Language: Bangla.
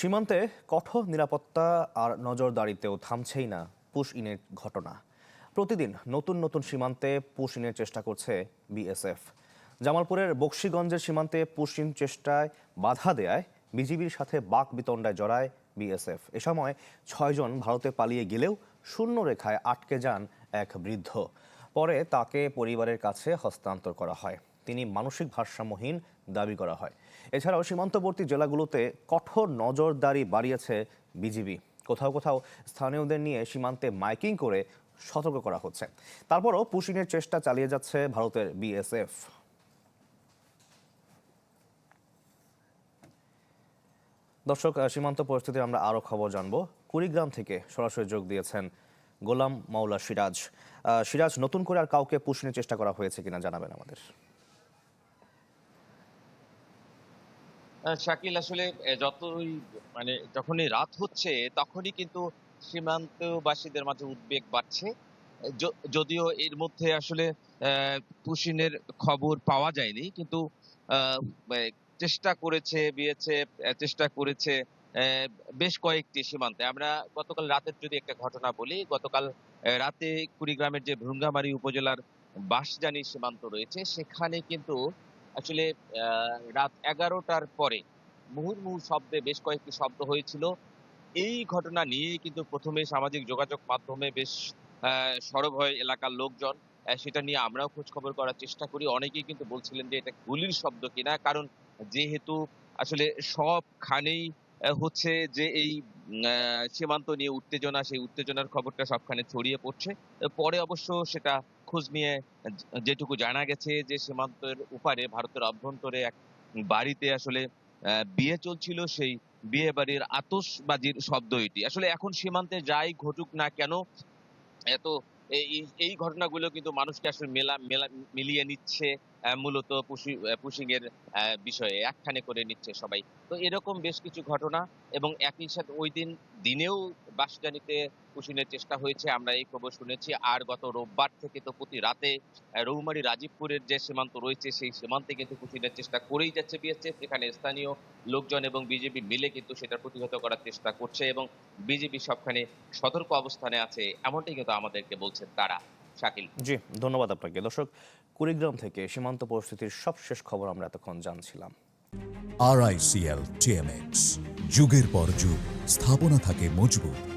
সীমান্তে কঠোর নিরাপত্তা আর নজরদারিতেও থামছেই না পুশ ইনের ঘটনা। প্রতিদিন নতুন নতুন সীমান্তে পুশ ইনের চেষ্টা করছে বিএসএফ। জামালপুরের বকশীগঞ্জের সীমান্তে পুশ ইন চেষ্টায় বাধা দেয় বিজিবির সাথে বাকবিতণ্ডায় জড়ায় বিএসএফ। এ সময় ৬ জন ভারতে পালিয়ে গেলেও শূন্য রেখায় আটকে যান এক বৃদ্ধ। পরে তাকে পরিবারের কাছে হস্তান্তর করা হয়। তিনি মানসিক ভারসাম্যহীন দাবি করা হয়। এছাড়াও সীমান্তবর্তী জেলাগুলোতে কঠোর নজরদারি বাড়িয়েছে বিজিবি। কোথাও কোথাও স্থানীয়দের নিয়ে সীমান্তে মাইকিং করে সতর্ক করা হচ্ছে। তারপরও পুশিংয়ের চেষ্টা চালিয়ে যাচ্ছে ভারতের বিএসএফ। দর্শক, সীমান্ত পরিস্থিতির আমরা আরও খবর জানবো। কুড়িগ্রাম থেকে সরাসরি যোগ দিয়েছেন গোলাম মাওলা সিরাজ। সিরাজ, নতুন করে আর কাউকে পুশিংয়ের চেষ্টা করা হয়েছে কিনা জানাবেন আমাদের। শাকিল, আসলে যখনই রাত হচ্ছে তখনই কিন্তু সীমান্তবাসীদের মাঝে উদ্বেগ বাড়ছে। যদিও এর মধ্যে আসলে পুশিনের খবর পাওয়া যায়নি, কিন্তু আহ, আহ, চেষ্টা করেছে বিএসএফ, চেষ্টা করেছে আহ, বেশ কয়েকটি সীমান্তে। আমরা গতকাল রাতের যদি একটা ঘটনা বলি, গতকাল রাতে কুড়িগ্রামের যে ভ্রুঙ্গামারী উপজেলার বাঁশজানি সীমান্ত রয়েছে, সেখানে কিন্তু আসলে রাত 11টার পরে মুহুর্মুহু শব্দে বেশ কয়েকটি শব্দ হয়েছিল। এই ঘটনা নিয়েই কিন্তু প্রথমে সামাজিক যোগাযোগ মাধ্যমে বেশ সরব হয় এলাকার লোকজন। সেটা নিয়ে আমরাও খোঁজ খবর করার চেষ্টা করি। অনেকেই কিন্তু বলছিলেন যে এটা গুলির শব্দ কিনা, কারণ যেহেতু আসলে সবখানেই হচ্ছে যে এই সীমান্ত নিয়ে উত্তেজনা, সেই উত্তেজনার খবরটা সবখানে ছড়িয়ে পড়ছে। পরে অবশ্য সেটা খোঁজ নিয়ে যেটুকু জানা গেছে যে সীমান্তের ওপারে ভারতের অভ্যন্তরে এক বাড়িতে আসলে বিয়ে চলছিল। সেই বিয়ে বাড়ির আতশবাজির শব্দ এটি। আসলে এখন সীমান্তে যাই ঘটুক না কেন, এত এই এই ঘটনাগুলো কিন্তু মানুষকে আসলে মিলিয়ে নিচ্ছে, মূলত পুশিং এর বিষয়ে একখানে করে নিচ্ছে সবাই। তো এরকম বেশ কিছু ঘটনা, এবং একই সাথে ওই দিনেও বাঁশজানিতে পুশিংয়ের চেষ্টা হয়েছে, আমরা এই খবর শুনেছি। আর গত রোববার থেকে তো প্রতি রাতে রৌমারী রাজীবপুরের যে সীমান্ত রয়েছে, সেই সীমান্তে কিন্তু পুশিংয়ের চেষ্টা করেই যাচ্ছে বিএসএফ। এখানে স্থানীয় লোকজন এবং বিজেপি মিলে কিন্তু সেটা প্রতিহত করার চেষ্টা করছে, এবং বিজেপি সবখানে সতর্ক অবস্থানে আছে, এমনটাই কিন্তু আমাদেরকে বলছেন তারা। শাকিল। জি, ধন্যবাদ আপনাকে। দর্শক, কুড়িগ্রাম থেকে সীমান্ত পরিস্থিতির সবশেষ খবর আমরা এতক্ষণ জানছিলাম। RICL TMX, যুগের পর যুগ স্থাপনা থাকে মজবুত।